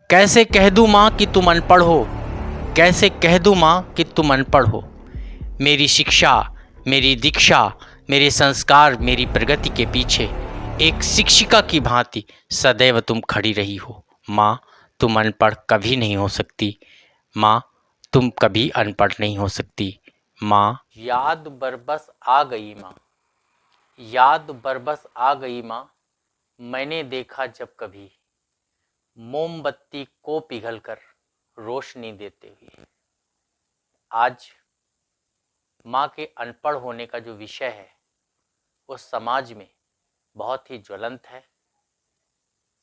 कैसे कह दूँ माँ कि तुम अनपढ़ हो। कैसे कह दूँ माँ कि तुम अनपढ़ हो। मेरी शिक्षा, मेरी दीक्षा, मेरे संस्कार, मेरी प्रगति के पीछे एक शिक्षिका की भांति सदैव तुम खड़ी रही हो। माँ, तुम अनपढ़ कभी नहीं हो सकती। माँ, तुम कभी अनपढ़ नहीं हो सकती। माँ, याद बरबस आ गई माँ, याद बरबस आ गई माँ, मैंने देखा जब कभी मोमबत्ती को पिघलकर रोशनी देते हुए। आज माँ के अनपढ़ होने का जो विषय है वो समाज में बहुत ही ज्वलंत है।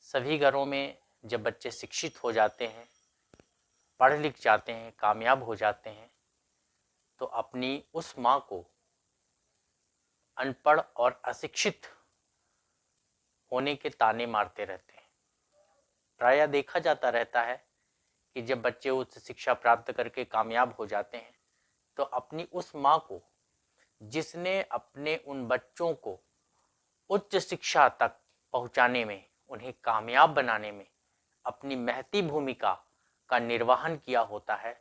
सभी घरों में जब बच्चे शिक्षित हो जाते हैं, पढ़ लिख जाते हैं, कामयाब हो जाते हैं, तो अपनी उस माँ को अनपढ़ और अशिक्षित होने के ताने मारते रहते हैं। प्रायः देखा जाता रहता है कि जब बच्चे उच्च शिक्षा प्राप्त करके कामयाब हो जाते हैं तो अपनी उस माँ को, जिसने अपने उन बच्चों को उच्च शिक्षा तक पहुंचाने में, उन्हें कामयाब बनाने में अपनी महती भूमिका का निर्वहन किया होता है,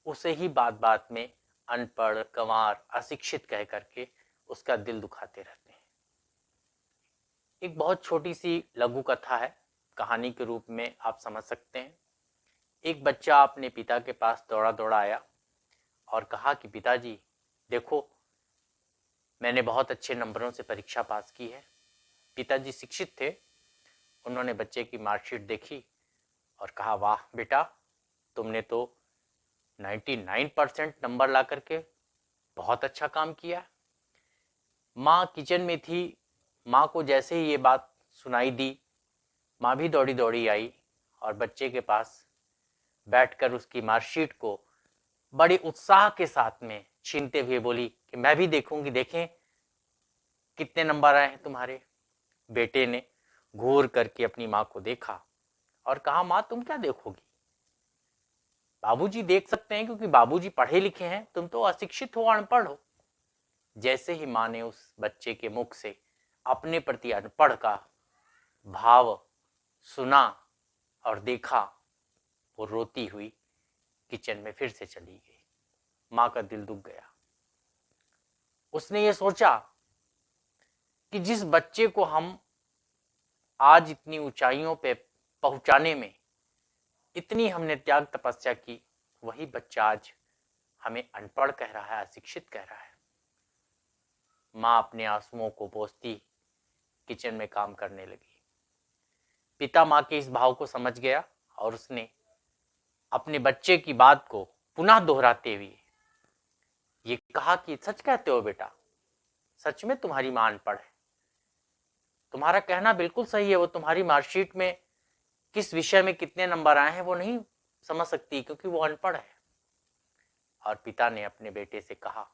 उसे ही बात बात में अनपढ़, गंवार, अशिक्षित कह करके उसका दिल दुखाते रहते हैं। एक बहुत छोटी सी लघु कथा है, कहानी के रूप में आप समझ सकते हैं। एक बच्चा अपने पिता के पास दौड़ा दौड़ा आया और कहा कि पिताजी देखो, मैंने बहुत अच्छे नंबरों से परीक्षा पास की है। पिताजी शिक्षित थे। उन्होंने बच्चे की मार्कशीट देखी और कहा, वाह बेटा, तुमने तो 99% नंबर ला करके बहुत अच्छा काम किया। माँ किचन में थी। माँ को जैसे ही ये बात सुनाई दी, माँ भी दौड़ी दौड़ी आई और बच्चे के पास बैठकर उसकी मार्कशीट को बड़े उत्साह के साथ में छीनते हुए बोली कि मैं भी देखूंगी, देखें कितने नंबर आए हैं तुम्हारे। बेटे ने घूर करके अपनी माँ को देखा और कहा, माँ तुम क्या देखोगी, बाबूजी देख सकते हैं क्योंकि बाबूजी पढ़े लिखे हैं, तुम तो अशिक्षित हो, अनपढ़ हो। जैसे ही माँ ने उस बच्चे के मुख से अपने प्रति अनपढ़ का भाव सुना और देखा, वो रोती हुई किचन में फिर से चली गई। माँ का दिल दुख गया। उसने ये सोचा कि जिस बच्चे को हम आज इतनी ऊंचाइयों पे पहुंचाने में इतनी हमने त्याग तपस्या की, वही बच्चा आज हमें अनपढ़ कह रहा है, अशिक्षित कह रहा है। माँ अपने आंसुओं को पोंछती किचन में काम करने लगी। पिता माँ के इस भाव को समझ गया और उसने अपने बच्चे की बात को पुनः दोहराते हुए ये कहा कि सच कहते हो बेटा, सच में तुम्हारी माँ अनपढ़ है। तुम्हारा कहना बिल्कुल सही है, वो तुम्हारी मार्कशीट में किस विषय में कितने नंबर आए हैं वो नहीं समझ सकती क्योंकि वो अनपढ़ है। और पिता ने अपने बेटे से कहा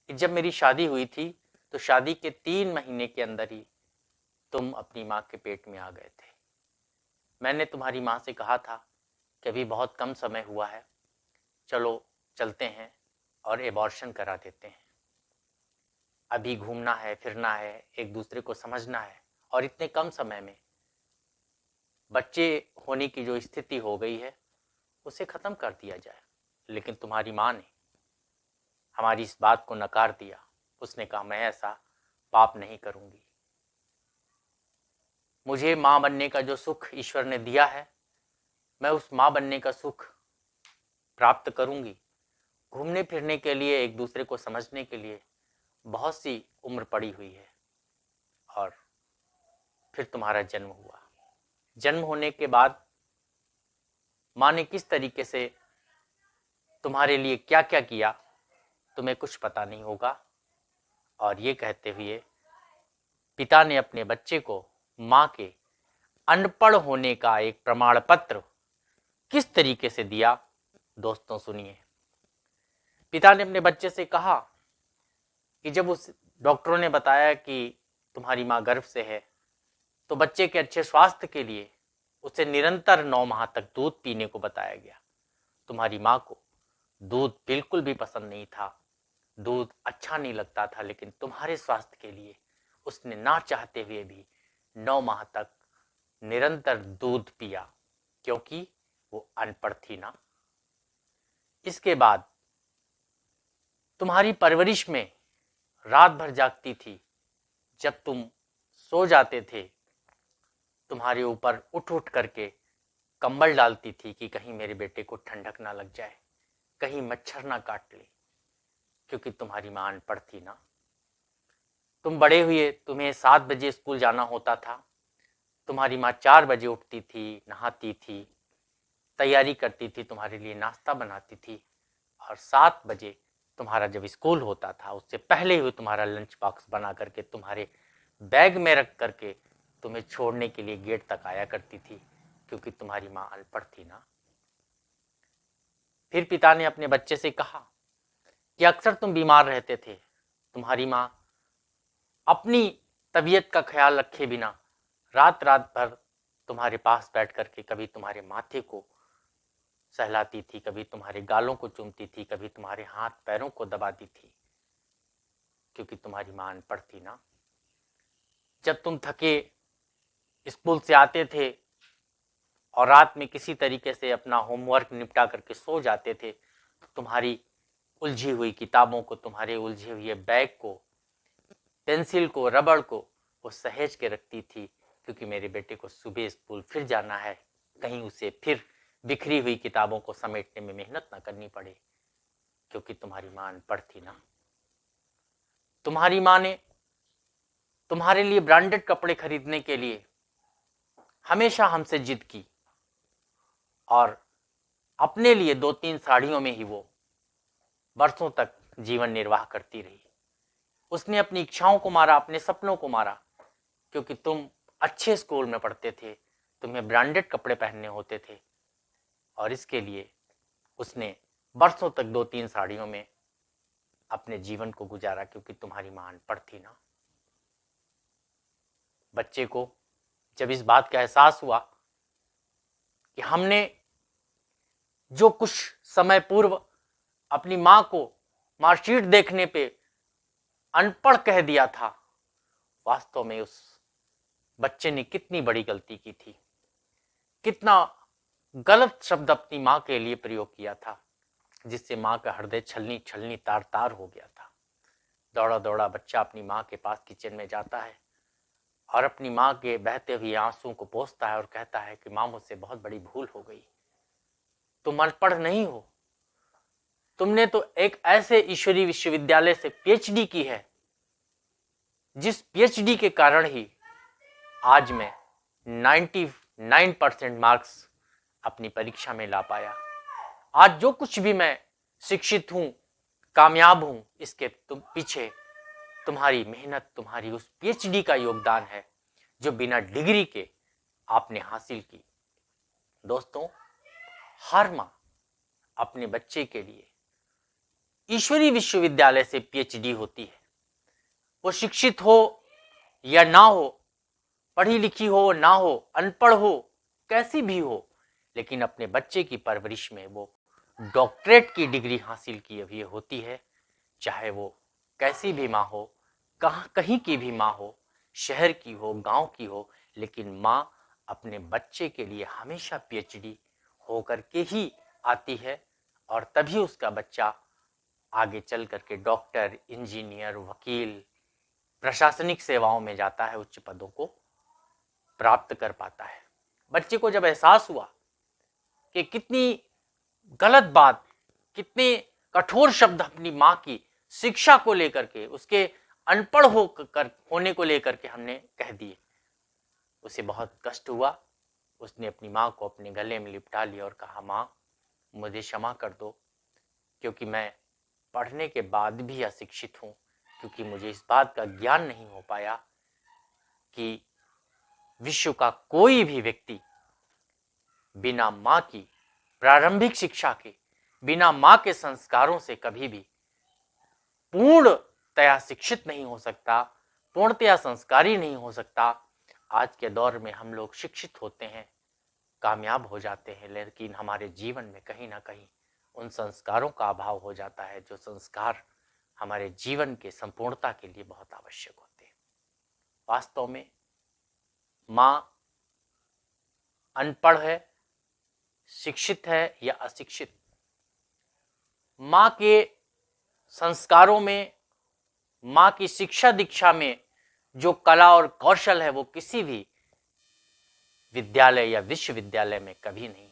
कि जब मेरी शादी हुई थी तो शादी के 3 महीने के अंदर ही तुम अपनी माँ के पेट में आ गए थे। मैंने तुम्हारी माँ से कहा था कि अभी बहुत कम समय हुआ है, चलो चलते हैं और एबॉर्शन करा देते हैं। अभी घूमना है, फिरना है, एक दूसरे को समझना है और इतने कम समय में बच्चे होने की जो स्थिति हो गई है उसे खत्म कर दिया जाए। लेकिन तुम्हारी माँ ने हमारी इस बात को नकार दिया। उसने कहा, मैं ऐसा पाप नहीं करूंगी। मुझे माँ बनने का जो सुख ईश्वर ने दिया है, मैं उस माँ बनने का सुख प्राप्त करूंगी। घूमने फिरने के लिए, एक दूसरे को समझने के लिए बहुत सी उम्र पड़ी हुई है। और फिर तुम्हारा जन्म हुआ। जन्म होने के बाद माँ ने किस तरीके से तुम्हारे लिए क्या क्या किया तुम्हें कुछ पता नहीं होगा। और ये कहते हुए पिता ने अपने बच्चे को माँ के अनपढ़ होने का एक प्रमाण पत्र किस तरीके से दिया, दोस्तों सुनिए। पिता ने अपने बच्चे से कहा कि जब उस डॉक्टरों ने बताया कि तुम्हारी माँ गर्भ से है, तो बच्चे के अच्छे स्वास्थ्य के लिए उसे निरंतर 9 माह तक दूध पीने को बताया गया। तुम्हारी माँ को दूध बिल्कुल भी पसंद नहीं था, दूध अच्छा नहीं लगता था, लेकिन तुम्हारे स्वास्थ्य के लिए उसने ना चाहते हुए भी 9 माह तक निरंतर दूध पिया, क्योंकि वो अनपढ़ थी ना। इसके बाद तुम्हारी परवरिश में रात भर जागती थी, जब तुम सो जाते थे तुम्हारे ऊपर उठ उठ करके कंबल डालती थी कि कहीं मेरे बेटे को ठंडक ना लग जाए, कहीं मच्छर ना काट ले, क्योंकि तुम्हारी मां अनपढ़ थी ना। तुम बड़े हुए, तुम्हें 7 बजे स्कूल जाना होता था, तुम्हारी माँ 4 बजे उठती थी, नहाती थी, तैयारी करती थी, तुम्हारे लिए नाश्ता बनाती थी, और 7 बजे तुम्हारा जब स्कूल होता था उससे पहले ही तुम्हारा लंच बॉक्स बना करके तुम्हारे बैग में रख करके तुम्हें छोड़ने के लिए गेट तक आया करती थी, क्योंकि तुम्हारी माँ अनपढ़ थी ना। फिर पिता ने अपने बच्चे से कहा कि अक्सर तुम बीमार रहते थे, तुम्हारी माँ अपनी तबीयत का ख्याल रखे बिना रात रात भर तुम्हारे पास बैठ करके कभी तुम्हारे माथे को सहलाती थी, कभी तुम्हारे गालों को चूमती थी, कभी तुम्हारे हाथ पैरों को दबाती थी, क्योंकि तुम्हारी मां अनपढ़ थी ना। जब तुम थके स्कूल से आते थे और रात में किसी तरीके से अपना होमवर्क निपटा करके सो जाते थे, तो तुम्हारी उलझी हुई किताबों को, तुम्हारे उलझे हुए बैग को, पेंसिल को, रबड़ को वो सहेज के रखती थी, क्योंकि मेरे बेटे को सुबह स्कूल फिर जाना है, कहीं उसे फिर बिखरी हुई किताबों को समेटने में मेहनत ना करनी पड़े, क्योंकि तुम्हारी मां अनपढ़ थी ना। तुम्हारी मां ने तुम्हारे लिए ब्रांडेड कपड़े खरीदने के लिए हमेशा हमसे जिद की, और अपने लिए 2-3 साड़ियों में ही वो बरसों तक जीवन निर्वाह करती रही। उसने अपनी इच्छाओं को मारा, अपने सपनों को मारा, क्योंकि तुम अच्छे स्कूल में पढ़ते थे, तुम्हें ब्रांडेड कपड़े पहनने होते थे, और इसके लिए उसने बरसों तक 2-3 साड़ियों में अपने जीवन को गुजारा, क्योंकि तुम्हारी मां अनपढ़ थी ना। बच्चे को जब इस बात का एहसास हुआ कि हमने जो कुछ समय पूर्व अपनी मां को मार्कशीट देखने पे अनपढ़ कह दिया था, वास्तव में उस बच्चे ने कितनी बड़ी गलती की थी, कितना गलत शब्द अपनी मां के लिए प्रयोग किया था, जिससे मां का हृदय छलनी छलनी तार तार हो गया था। दौड़ा दौड़ा बच्चा अपनी मां के पास किचन में जाता है और अपनी मां के बहते हुए आंसुओं को पोंछता है और कहता है कि मां, मुझसे बहुत बड़ी भूल हो गई, तुम अनपढ़ नहीं हो, तुमने तो एक ऐसे ईश्वरीय विश्वविद्यालय से पीएचडी की है, जिस पीएचडी के कारण ही आज मैं 99% मार्क्स अपनी परीक्षा में ला पाया। आज जो कुछ भी मैं शिक्षित हूं, कामयाब हूं, इसके पीछे तुम्हारी मेहनत, तुम्हारी उस पीएचडी का योगदान है, जो बिना डिग्री के आपने हासिल की। दोस्तों, हर मां अपने बच्चे के लिए ईश्वरीय विश्वविद्यालय से पीएचडी होती है। वो शिक्षित हो या ना हो, पढ़ी लिखी हो ना हो, अनपढ़ हो, कैसी भी हो, लेकिन अपने बच्चे की परवरिश में वो डॉक्टरेट की डिग्री हासिल की हुई होती है। चाहे वो कैसी भी माँ हो, कहीं की भी माँ हो, शहर की हो, गांव की हो, लेकिन माँ अपने बच्चे के लिए हमेशा पीएचडी होकर के ही आती है, और तभी उसका बच्चा आगे चल करके डॉक्टर, इंजीनियर, वकील, प्रशासनिक सेवाओं में जाता है, उच्च पदों को प्राप्त कर पाता है। बच्चे को जब एहसास हुआ कि कितनी गलत बात, कितने कठोर शब्द अपनी माँ की शिक्षा को लेकर के, उसके अनपढ़ होने को लेकर के हमने कह दिए, उसे बहुत कष्ट हुआ। उसने अपनी माँ को अपने गले में लिपटा लिया और कहा, माँ, मुझे क्षमा कर दो, क्योंकि मैं पढ़ने के बाद भी अशिक्षित हूँ, क्योंकि मुझे इस बात का ज्ञान नहीं हो पाया कि विश्व का कोई भी व्यक्ति बिना माँ की प्रारंभिक शिक्षा के, बिना माँ के संस्कारों से कभी भी पूर्णतया शिक्षित नहीं हो सकता, पूर्णतया संस्कारी नहीं हो सकता। आज के दौर में हम लोग शिक्षित होते हैं, कामयाब हो जाते हैं, लेकिन हमारे जीवन में कहीं ना कहीं उन संस्कारों का अभाव हो जाता है, जो संस्कार हमारे जीवन के संपूर्णता के लिए बहुत आवश्यक होते हैं। वास्तव में माँ अनपढ़ है, शिक्षित है या अशिक्षित, माँ के संस्कारों में, माँ की शिक्षा दीक्षा में जो कला और कौशल है वो किसी भी विद्यालय या विश्वविद्यालय में कभी नहीं है।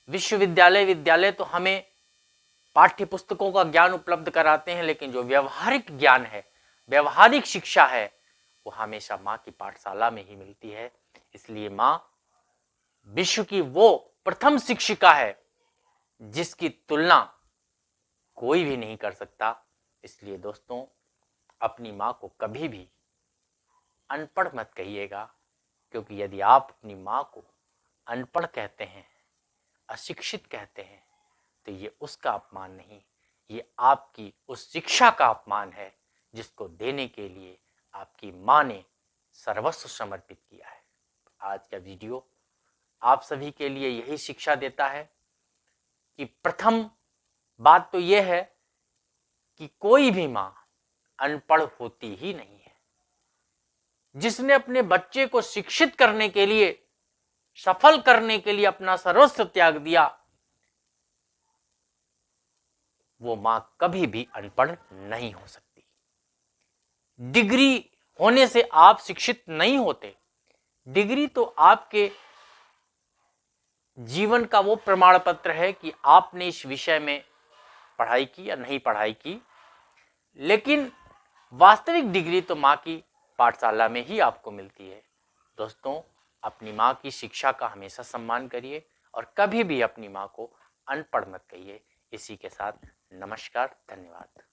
विद्यालय तो हमें पाठ्य पुस्तकों का ज्ञान उपलब्ध कराते हैं, लेकिन जो व्यवहारिक ज्ञान है, व्यवहारिक शिक्षा है, वो हमेशा माँ की पाठशाला में ही मिलती है। इसलिए माँ विश्व की वो प्रथम शिक्षिका है जिसकी तुलना कोई भी नहीं कर सकता। इसलिए दोस्तों, अपनी माँ को कभी भी अनपढ़ मत कहिएगा, क्योंकि यदि आप अपनी माँ को अनपढ़ कहते हैं, अशिक्षित कहते हैं, तो ये उसका अपमान नहीं, ये आपकी उस शिक्षा का अपमान है जिसको देने के लिए आपकी माँ ने सर्वस्व समर्पित किया है। आज का वीडियो आप सभी के लिए यही शिक्षा देता है कि प्रथम बात तो यह है कि कोई भी माँ अनपढ़ होती ही नहीं है। जिसने अपने बच्चे को शिक्षित करने के लिए, सफल करने के लिए अपना सर्वस्व त्याग दिया, वो मां कभी भी अनपढ़ नहीं हो सकती। डिग्री होने से आप शिक्षित नहीं होते। डिग्री तो आपके जीवन का वो प्रमाण पत्र है कि आपने इस विषय में पढ़ाई की या नहीं पढ़ाई की, लेकिन वास्तविक डिग्री तो मां की पाठशाला में ही आपको मिलती है। दोस्तों, अपनी मां की शिक्षा का हमेशा सम्मान करिए और कभी भी अपनी मां को अनपढ़ मत कहिए। इसी के साथ नमस्कार, धन्यवाद।